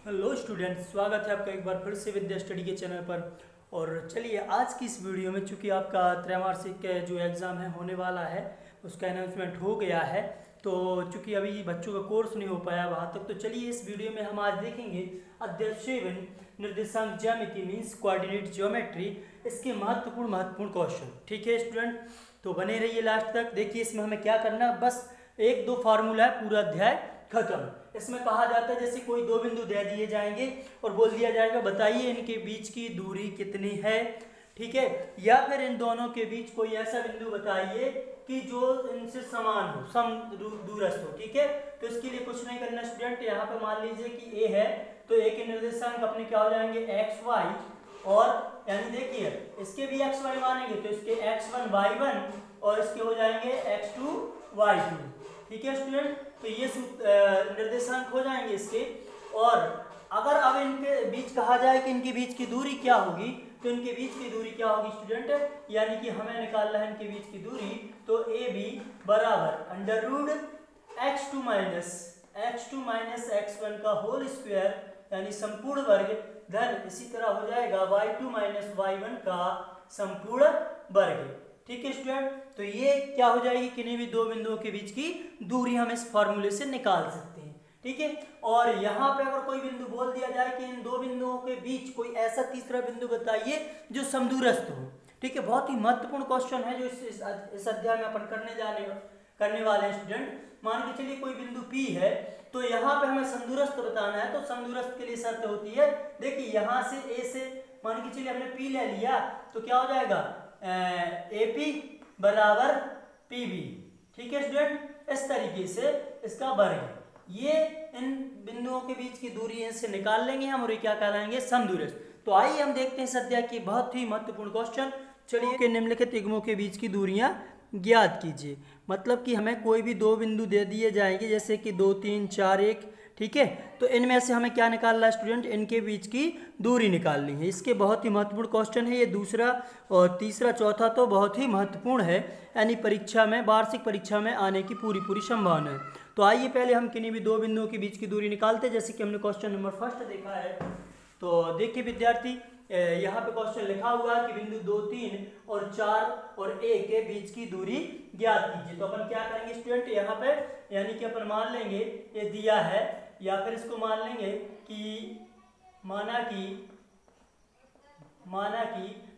Hello students, स्वागत है आपका एक बार फिर से विद्या स्टडी के चैनल पर। और चलिए आज की इस वीडियो में, चूंकि आपका त्रैमासिक जो एग्ज़ाम है होने वाला है उसका अनाउंसमेंट हो गया है, तो चूंकि अभी बच्चों का कोर्स नहीं हो पाया वहाँ तक, तो चलिए इस वीडियो में हम आज देखेंगे अध्याय 7 निर्देशांक ज्यामिति मीन्स कोऑर्डिनेट ज्योमेट्री, इसके महत्वपूर्ण क्वेश्चन। ठीक है स्टूडेंट, तो बने रहिए लास्ट तक। देखिए इसमें हमें क्या करना है, बस एक दो फार्मूला है, पूरा अध्याय खत्म। इसमें कहा जाता है जैसे कोई दो बिंदु दे दिए जाएंगे और बोल दिया जाएगा बताइए इनके बीच की दूरी कितनी है। ठीक है, या फिर इन दोनों के बीच कोई ऐसा बिंदु बताइए कि जो इनसे समान हो, दूरस्थ हो। ठीक है, तो इसके लिए कुछ नहीं करना स्टूडेंट, यहाँ पे मान लीजिए कि ए है तो ए के निर्देशांक अपने क्या हो जाएंगे एक्स वाई, और यानी देखिए इसके भी एक्स वाई मानेंगे तो इसके x1 y1 और इसके हो जाएंगे x2 y2। ठीक है स्टूडेंट, तो ये निर्देशांक हो जाएंगे इसके। और अगर अब इनके बीच कहा जाए कि इनके बीच की दूरी क्या होगी, तो इनके बीच की दूरी क्या होगी स्टूडेंट, यानी कि हमें निकालना है इनके बीच की दूरी, तो ए बी बराबर under root x2 minus x1 का होल स्क्वायर यानी संपूर्ण वर्ग, धन इसी तरह हो जाएगा y2 माइनस y1 का संपूर्ण वर्ग। ठीक है स्टूडेंट, तो ये क्या हो जाएगी, किन्हीं भी दो बिंदुओं के बीच की दूरी हम इस फॉर्मूले से निकाल सकते हैं। ठीक है, और यहाँ पे अगर कोई बिंदु बोल दिया जाए कि इन दो बिंदुओं के बीच कोई ऐसा तीसरा बिंदु बताइए जो समदूरस्थ हो। ठीक है, बहुत ही महत्वपूर्ण क्वेश्चन है जो इस अध्याय में अपन करने वाले हैं स्टूडेंट। मान के चलिए कोई बिंदु P है, तो यहाँ पे हमें समदूरस्थ बताना है, तो समदूरस्थ के लिए शर्त होती है, देखिए यहाँ से A से मान के चलिए हमने P ले लिया तो क्या हो जाएगा AP बराबर PB। ठीक है स्टूडेंट, इस तरीके से इसका वर्ग, ये इन बिंदुओं के बीच की दूरी इनसे निकाल लेंगे हम और ये क्या कहलाएंगे समदूरस्थ। तो आइए हम देखते हैं इस अध्याय की बहुत ही महत्वपूर्ण क्वेश्चन। चलिए के निम्नलिखित युग्मों के बीच की दूरियां ज्ञात कीजिए। मतलब कि हमें कोई भी दो बिंदु दे दिए जाएंगे जैसे कि 2 3 4 1। ठीक है, तो इनमें से हमें क्या निकालना है स्टूडेंट, इनके बीच की दूरी निकालनी है। इसके बहुत ही महत्वपूर्ण क्वेश्चन है ये, दूसरा और तीसरा चौथा तो बहुत ही महत्वपूर्ण है, यानी परीक्षा में, वार्षिक परीक्षा में आने की पूरी संभावना है। तो आइए पहले हम किन्हीं भी दो बिंदुओं के बीच की दूरी निकालते हैं, जैसे कि हमने क्वेश्चन नंबर फर्स्ट देखा है। तो देखिए विद्यार्थी, यहाँ पे क्वेश्चन लिखा हुआ है कि बिंदु 2 3 और 4 और A के बीच की दूरी ज्ञात कीजिए। तो अपन क्या करेंगे स्टूडेंट, यहाँ पे यानी कि अपन मान लेंगे ये दिया है, या फिर इसको मान लेंगे कि माना कि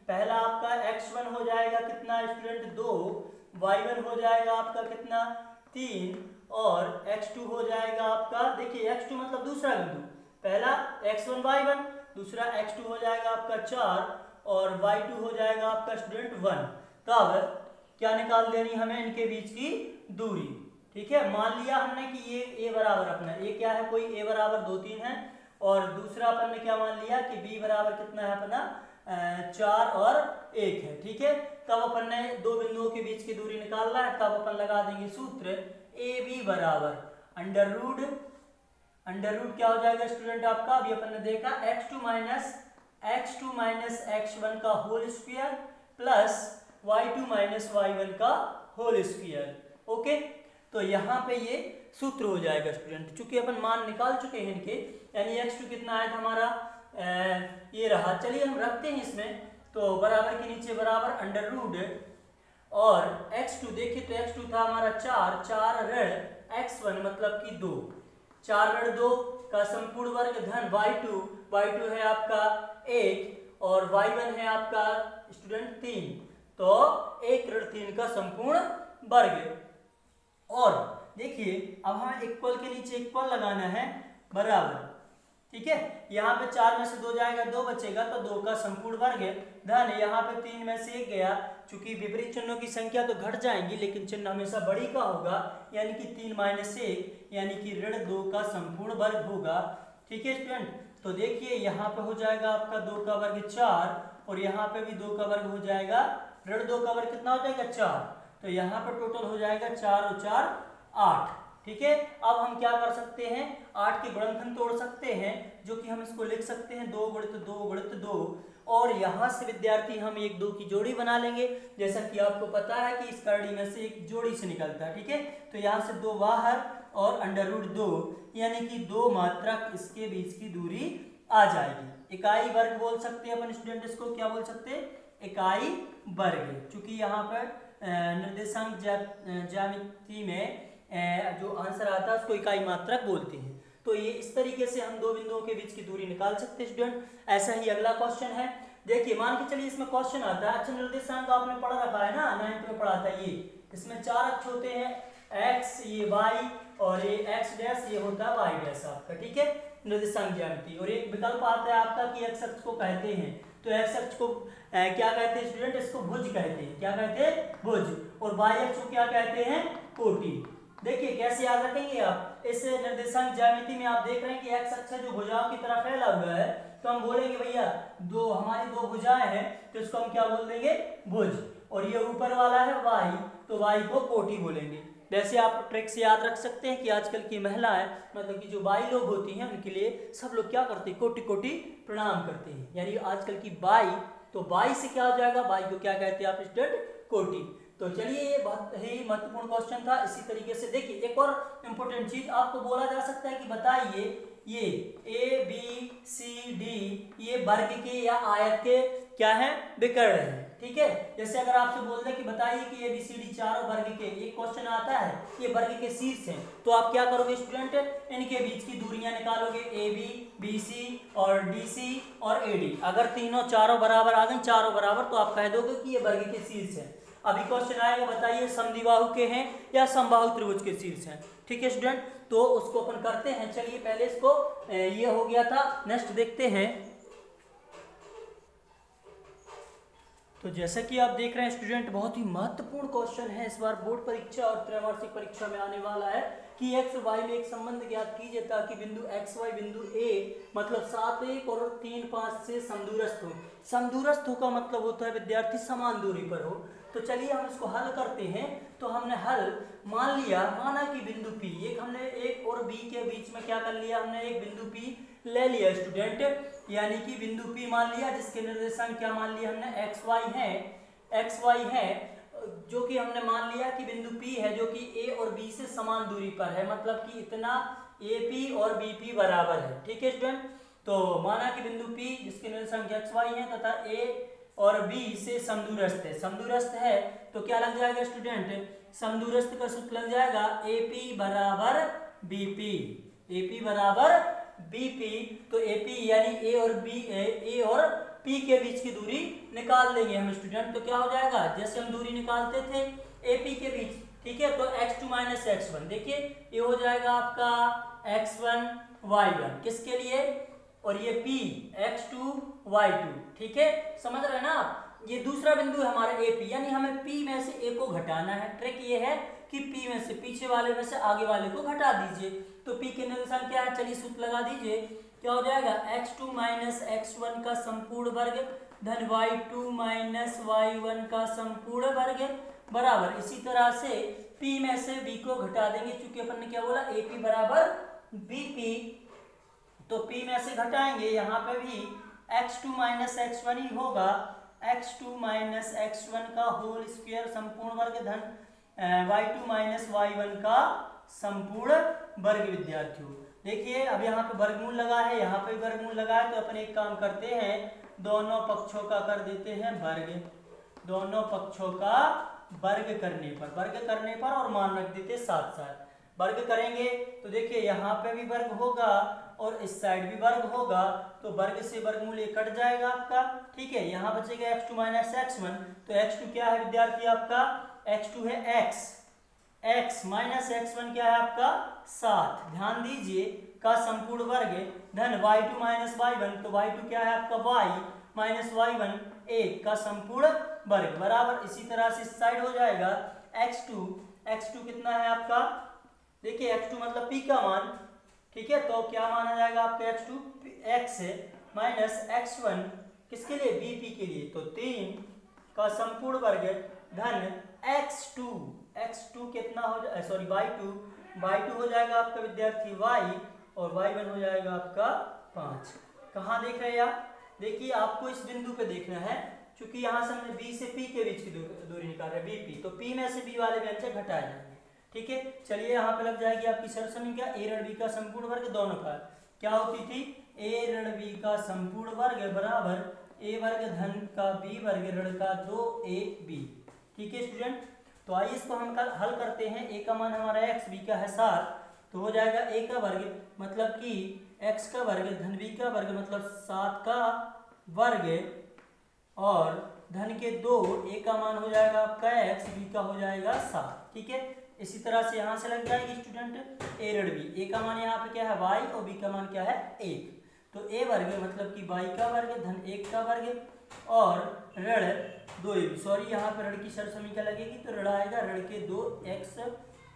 पहला आपका x1 हो जाएगा कितना स्टूडेंट 2, y1 हो जाएगा आपका कितना 3, और x2 हो जाएगा आपका, देखिए x2 मतलब दूसरा बिंदु, पहला x1 y1, दूसरा x2 हो जाएगा आपका 4 और y2 हो जाएगा आपका स्टूडेंट 1। तब क्या निकाल देनी हमें, इनके बीच की दूरी। ठीक है, मान लिया हमने कि ये a बराबर अपना a क्या है, कोई a बराबर 2 3 है, और दूसरा अपन ने क्या मान लिया कि b बराबर कितना है अपना 4 और 1 है। ठीक है, तब अपन ने दो बिंदुओं के बीच की दूरी निकालना है, तब अपन लगा देंगे सूत्र AB बराबर अंडर रूट क्या हो जाएगा स्टूडेंट आपका, अभी अपन ने देखा x2 माइनस x1 का whole square plus y2 minus y1 का होल स्क्वायर। ओके, तो यहाँ पे ये सूत्र हो जाएगा स्टूडेंट, चूंकि अपन मान निकाल चुके हैं इनके, यानी x2 कितना आया था हमारा ये रहा। चलिए हम रखते हैं इसमें, तो बराबर के नीचे बराबर अंडर रूट, और x2 देखिए तो x2 था हमारा 4 ऋण x1 मतलब कि 2, 4 ऋण 2 का संपूर्ण वर्ग, धन y2 है आपका 1 और y1 है आपका स्टूडेंट 3, तो 1 ऋण 3 का संपूर्ण वर्ग। और देखिए अब हमें इक्वल के नीचे इक्वल लगाना है बराबर। ठीक है, यहाँ पे 4 में से 2 जाएगा, 2 बचेगा तो 2 का संपूर्ण वर्ग है, धन यहाँ पे 3 में से 1 गया, चूंकि विपरीत चिन्हों की संख्या तो घट जाएंगी लेकिन चिन्ह हमेशा बड़ी का होगा, यानी कि 3 माइनस 1 यानी कि ऋण 2 का संपूर्ण वर्ग होगा। ठीक है स्टूडेंट, तो देखिए यहाँ पे हो जाएगा आपका 2 का वर्ग 4 और यहाँ पे भी 2 का वर्ग हो जाएगा, ऋण 2 का वर्ग कितना हो जाएगा 4, तो यहाँ पे टोटल हो जाएगा 4 और 4 8। ठीक है। अब हम क्या कर सकते हैं, 8 के गुणनखंड तोड़ सकते हैं, जो कि हम इसको लिख सकते हैं 2 गुणित 2 गुणित 2, और यहाँ से विद्यार्थी हम 1 2 की जोड़ी बना लेंगे, जैसा कि आपको पता है कि इस करड़ी में से एक जोड़ी से निकलता है। ठीक है, तो यहाँ से 2 बाहर और √2, यानी कि 2 मात्रक इसके बीच की दूरी आ जाएगी। इकाई वर्ग बोल सकते हैं अपन स्टूडेंट, इसको क्या बोल सकते हैं, इकाई वर्ग। चूंकि यहाँ पर निर्देशांक ज्यामिति में जो आंसर आता है उसको इकाई मात्रक बोलते हैं। तो ये इस तरीके से हम दो बिंदुओं के बीच की दूरी निकाल सकते हैं स्टूडेंट। ऐसा ही अगला क्वेश्चन है, देखिए मान के चलिए इसमें क्वेश्चन आता है, अच्छा निर्देशांक आपने पढ़ा रखा है ना, 9th में पढ़ा था ये, इसमें 4 अक्ष होते हैं, x, ये y, और ये x डैश, ये होता है y डैश आपका। ठीक है, निर्देशांक ज्यामिति। और एक विकल्प आता है आपका कि x अक्ष को कहते हैं, तो x अक्ष को क्या कहते हैं स्टूडेंट, इसको भुज कहते हैं। क्या कहते हैं, भुज। और y अक्ष को क्या कहते हैं, कोटि। देखिए कैसे याद रखेंगे आप, इस निर्देशांक ज्यामिति में आप देख रहे हैं कि x अक्ष जो भुजाओं की तरह फैला हुआ है, तो हम बोलेंगे भैया हमारी दो भुजाएं हैं, तो इसको हम क्या बोल देंगे, भुज। और ये ऊपर वाला है y, तो y को कोटि बोलेंगे। वैसे आप ट्रिक से याद रख सकते हैं कि आजकल की महिलाएं, मतलब कि जो बाई लोग होती हैं, उनके लिए सब लोग क्या करते हैं, कोटि कोटि प्रणाम करते हैं। यानी आजकल की बाई, तो बाई से क्या हो जाएगा, बाई को क्या कहते हैं आप स्टूडेंट, कोटि। तो चलिए ये बहुत ही महत्वपूर्ण क्वेश्चन था। इसी तरीके से देखिए एक और इम्पोर्टेंट चीज आपको बोला जा सकता है कि बताइए ये ABCD ये वर्ग के या आयत के क्या है, विकर्ण है। ठीक है, जैसे अगर आपसे बोल दे कि बताइए कि ABCD चारों वर्ग के, एक क्वेश्चन आता है, ये वर्ग के शीर्ष हैं, तो आप क्या करोगे स्टूडेंट, इनके बीच की दूरियां निकालोगे, AB, BC और DC और AD। अगर तीनों चारों बराबर आ गए, चारों बराबर, तो आप कह दोगे कि ये वर्ग के शीर्ष है। अभी क्वेश्चन आएगा, बताइए समद्विबाहु के हैं या समबाहु त्रिभुज के शीर्ष हैं। ठीक है स्टूडेंट, तो उसको अपन करते हैं। चलिए पहले इसको, ये हो गया था, नेक्स्ट देखते हैं। तो जैसा कि आप देख रहे हैं स्टूडेंट, बहुत ही महत्वपूर्ण क्वेश्चन है, इस बार बोर्ड परीक्षा और त्रैमासिक परीक्षा में आने वाला है कि x और y में एक संबंध ज्ञात कीजिए ताकि बिंदु x y बिंदु A मतलब 7 1 और 3 5 से समदूरस्थ हो। समदूरस्थ हो का मतलब होता है विद्यार्थी समान दूरी पर हो। तो चलिए हम इसको हल करते हैं। तो हमने हल मान लिया, माना कि बिंदु P, एक हमने एक और B के बीच में क्या कर लिया, हमने एक बिंदु P ले लिया स्टूडेंट, यानी कि बिंदु P मान लिया, जिसके निर्देशांक क्या मान लिया हमने, x y है, जो कि हमने मान लिया कि बिंदु P है जो कि A और B से समान दूरी पर है, मतलब कि इतना AP और BP बराबर है। ठीक है स्टूडेंट, तो माना कि बिंदु P जिसके निर्देशांक x y है तथा A और B से समदूरस्थ है। समदूरस्थ है तो क्या लग जाएगा स्टूडेंट, समदूरस्थ का सूत्र लग जाएगा AP बराबर BP, AP बराबर BP। तो AP यानी A और P के बीच की दूरी निकाल लेंगे हम स्टूडेंट। तो क्या हो जाएगा, जैसे हम दूरी निकालते थे AP के बीच, ठीक है, तो x2 माइनस x1, देखिए ये हो जाएगा आपका x1 y1, किसके लिए, और ये P x2 y2। ठीक है, समझ रहे हैं ना आप, ये दूसरा बिंदु है हमारा AP, यानी हमें P में से A को घटाना है। ट्रिक ये है कि P में से, पीछे वाले में से आगे वाले को घटा दीजिए। तो P के निर्देशांक क्या है, चलिए सूत्र लगा दीजिए, क्या हो जाएगा, x2 माइनस x1 का संपूर्ण वर्ग धन y2 माइनस y1 का संपूर्ण वर्ग बराबर, इसी तरह से P में से B को घटा देंगे, क्योंकि अपन ने क्या बोला, AP बराबर BP, तो P में से घटाएंगे, यहाँ पे भी x2 माइनस x1 ही होगा, x2 माइनस x1 का होल स्क्वायर संपूर्ण वर्ग धन y2 माइनस y1 का संपूर्ण वर्ग। विद्यार्थियों देखिए अब यहाँ पे वर्गमूल लगा है, यहाँ पे वर्गमूल लगा है, तो अपन एक काम करते हैं, दोनों पक्षों का कर देते हैं वर्ग, दोनों पक्षों का वर्ग करने पर और मान रख देते साथ साथ, वर्ग करेंगे तो देखिए यहाँ पे भी वर्ग होगा और इस साइड भी वर्ग होगा, तो वर्ग से वर्गमूल ये कट जाएगा आपका। ठीक है, यहाँ बचेगा x2 माइनस x1, तो x2 क्या है विद्यार्थी आपका, x2 है x माइनस x1 क्या है आपका 7, ध्यान दीजिए, का संपूर्ण वर्ग धन y2 माइनस y1, तो y2 क्या है आपका y माइनस y1 1 का संपूर्ण वर्ग बराबर, इसी तरह से इस साइड हो जाएगा x2 कितना है आपका, देखिए x2 मतलब p का मान, ठीक है, तो क्या माना जाएगा आपका x2 x माइनस x1 किसके लिए, bp के लिए, तो 3 का संपूर्ण वर्ग धन x2 कितना हो जाए, सॉरी y2 y2 हो जाएगा आपका विद्यार्थी y, और y1 हो जाएगा आपका 5। कहाँ देख रहे हैं आप? देखिए आपको इस बिंदु पे देखना है, क्योंकि यहाँ से हमने b से p के बीच की दूरी निकाल रहे हैं, bp, तो p में से b वाले व्यंजक घटाए जाएंगे। ठीक है, चलिए यहाँ पे लग जाएगी आपकी सरल समीकरण a ऋण b का संपूर्ण वर्ग दोनों का क्या होती थी, a ऋण b का संपूर्ण वर्ग बराबर a वर्ग धन का b वर्ग ऋण का 2ab। ठीक है स्टूडेंट, तो आइए इसको हम कल हल करते हैं। a का मान हमारा x, b का है 7, तो हो जाएगा a का वर्ग मतलब कि x का वर्ग धन b का वर्ग मतलब 7 का वर्ग, और धन के 2, a का मान हो जाएगा आपका x, b का हो जाएगा 7। ठीक है, इसी तरह से यहाँ से लग जाएगी स्टूडेंट a ऋण b, a का मान यहाँ पे क्या है y, और b का मान क्या है 1, तो a वर्ग मतलब कि y का वर्ग धन 1 का वर्ग और ऋण 2ab, सॉरी यहाँ पे ऋण की सरल समीकरण लगेगी तो ऋण आएगा ऋण के 2x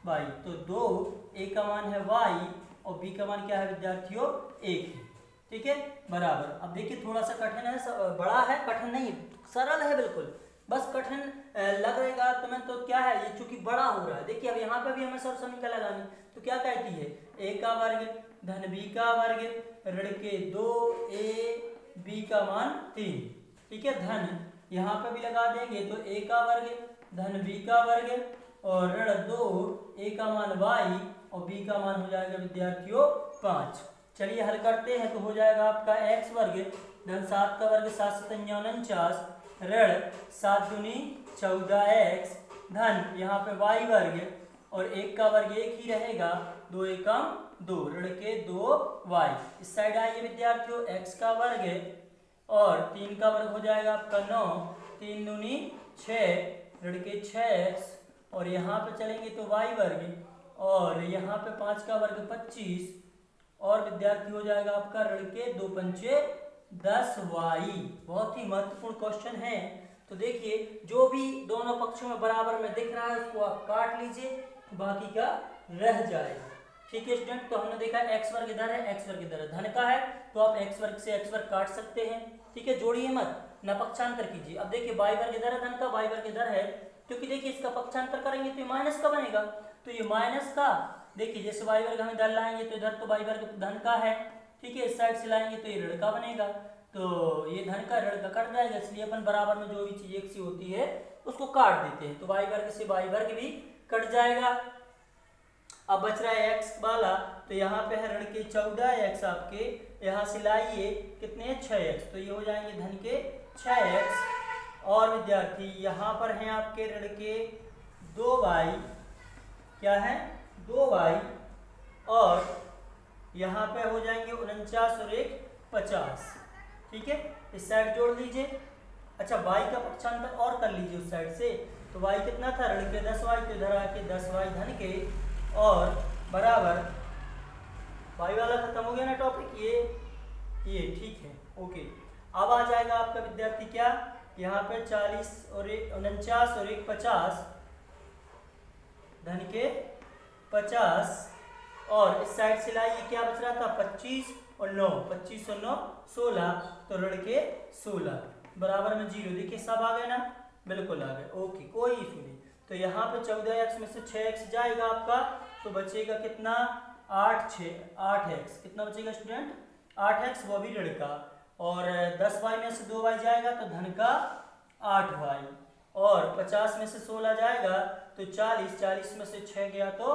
y, तो 2 a का मान है y और b का मान क्या है विद्यार्थियों 1 है। ठीक है, बराबर। अब देखिए थोड़ा सा कठिन है, बड़ा है, कठिन नहीं, सरल है बिल्कुल, बस कठिन लग रहेगा तुम्हें तो क्या है ये, चूंकि बड़ा हो रहा है। देखिए अब यहाँ पे भी हमें सरल समीकरण लगानी, तो क्या कहती है a का वर्ग धन b का वर्ग ऋण के 2ab का मान 3। ठीक है, धन यहाँ पे भी लगा देंगे तो a का वर्ग धन b का वर्ग और ऋण 2 a का मान y और b का मान हो जाएगा विद्यार्थियों 5। चलिए हल करते हैं, तो हो जाएगा आपका x वर्ग धन 7 का वर्ग 7 7 49 ऋण 7 दूनी 14x धन यहाँ पे y वर्ग और 1 का वर्ग 1 ही रहेगा, 2 एकम 2 ऋण के 2y। इस साइड आइए विद्यार्थियों, x का वर्ग और 3 का वर्ग हो जाएगा आपका 9, 3 दूनी 6 ऋण के 6x, और यहाँ पे चलेंगे तो y वर्ग और यहाँ पे 5 का वर्ग 25, और विद्यार्थी हो जाएगा आपका ऋण के 2 पंचे 10y। बहुत ही महत्वपूर्ण क्वेश्चन है। तो देखिए जो भी दोनों पक्षों में बराबर में दिख रहा है उसको आप काट लीजिए, बाकी का रह जाएगा। ठीक है स्टूडेंट, तो हमने देखा x वर्ग इधर है, x वर्ग इधर है, धन का है तो आप x वर्ग से x वर्ग काट सकते हैं। ठीक है, जोड़िए मत, न पक्षांतर कीजिए। अब देखिए y वर्ग इधर है, धन का y वर्ग इधर है, क्योंकि देखिए इसका पक्षांतर करेंगे तो ये माइनस का बनेगा, तो ये माइनस का, देखिए जैसे y वर्ग हम इधर लाएंगे तो इधर तो y वर्ग धन का है, ठीक है, इस साइड से लाएंगे तो ये ऋण का बनेगा, तो ये धन का ऋण का कट जाएगा, इसलिए अपन बराबर में जो भी चीज एक सी होती है उसको काट देते हैं, तो y वर्ग से y वर्ग भी कट जाएगा। अब बच रहा है x वाला, तो यहाँ पे है ऋण के 14x, आपके यहाँ से लाइए कितने 6x, तो ये हो जाएंगे धन के 6x, और विद्यार्थी यहाँ पर हैं आपके ऋण के 2y, क्या है 2y, और यहाँ पे हो जाएंगे 49 और 1 50। ठीक है, इस साइड जोड़ लीजिए। अच्छा y का पक्षांतर और कर लीजिए उस साइड से, तो y कितना था ऋण के 10y, तो इधर आके 10y धन के और बराबर y वाला खत्म हो गया ना टॉपिक, ये ठीक है, ओके। अब आ जाएगा आपका विद्यार्थी क्या, यहाँ पे 40 और 49 और 1 50 धन के 50, और इस साइड से लाइए क्या बच रहा था 25 और 9, 25 और 9 16, तो ऋण के 16 बराबर में 0। देखिए सब आ गए ना, बिल्कुल आ गए, ओके, कोई इशू नहीं। तो यहाँ पे 14x में से 6x जाएगा आपका, तो बचेगा कितना 8x, कितना बचेगा स्टूडेंट 8x, वो भी ऋण का, और 10y में से 2y जाएगा तो धन का 8y, और 50 में से 16 जाएगा तो 40, 40 में से 6 गया तो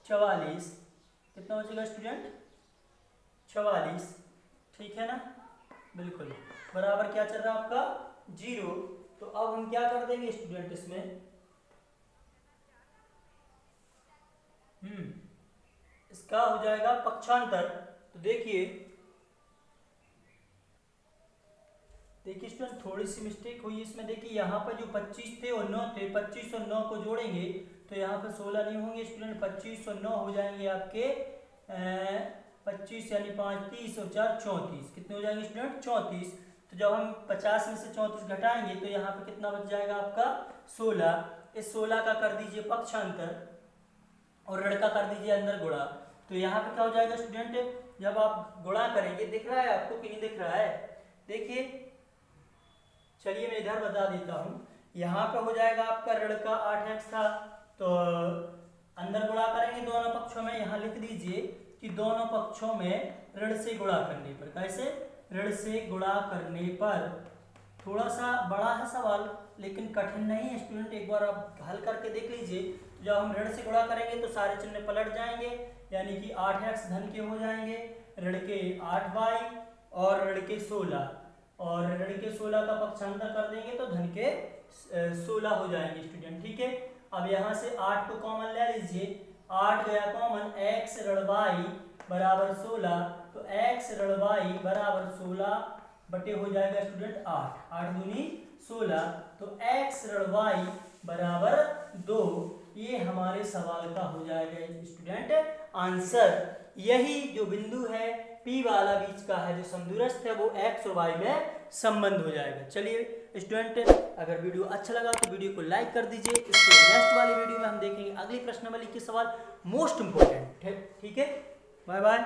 44, कितना बचेगा स्टूडेंट 44। ठीक है ना, बिल्कुल बराबर क्या चल रहा है आपका 0। तो अब हम क्या कर देंगे स्टूडेंट इसमें, इसका हो जाएगा पक्षांतर। तो देखिए स्टूडेंट थोड़ी सी मिस्टेक हुई इसमें, देखिए यहाँ पर जो 25 थे और 9 थे, 25 और 9 को जोड़ेंगे तो यहाँ पर 16 नहीं होंगे स्टूडेंट, 25 और 9 हो जाएंगे आपके 25 यानी 5 30 और 4 34, कितने हो जाएंगे स्टूडेंट 34। तो जब हम 50 में से 34 घटाएंगे तो यहाँ पे कितना बच जाएगा आपका 16। इस 16 का कर दीजिए पक्षांतर और ऋण का कर दीजिए अंदर गुणा, तो यहाँ पे क्या हो जाएगा स्टूडेंट, जब आप गुणा करेंगे, दिख रहा है आपको कि नहीं दिख रहा है, देखिए चलिए मैं इधर बता देता हूँ। यहाँ पे हो जाएगा आपका ऋण का 8x था, तो अंदर गुणा करेंगे दोनों पक्षों में, यहाँ लिख दीजिए कि दोनों पक्षों में ऋण से गुणा करने पर। कैसे? ऋण से गुणा करने पर। थोड़ा सा बड़ा है सवाल लेकिन कठिन नहीं है स्टूडेंट, एक बार आप हल करके देख लीजिए। जब हम ऋण से गुणा करेंगे तो सारे चिन्ह पलट जाएंगे, यानी कि 8x धन के हो जाएंगे, ऋण के 8y और ऋण के 16, और ऋण के 16 का पक्षांतर कर देंगे तो धन के 16 हो जाएंगे स्टूडेंट। ठीक है, अब यहाँ से 8 को कॉमन ले लीजिए, 8 गया कॉमन, x ऋण y बराबर 16, तो x ऋण y बराबर 16 बटे हो जाएगा स्टूडेंट 8, 8 दूनी 16, तो x ऋण y बराबर 2। ये हमारे सवाल का हो जाएगा स्टूडेंट आंसर। यही जो बिंदु है P वाला बीच का है जो समदूरस्थ है वो x और y में संबंध हो जाएगा। चलिए स्टूडेंट, अगर वीडियो अच्छा लगा तो वीडियो को लाइक कर दीजिए। इसके नेक्स्ट वाली वीडियो में हम देखेंगे अगली प्रश्नावली के सवाल, मोस्ट इंपोर्टेंट। ठीक है, बाय बाय।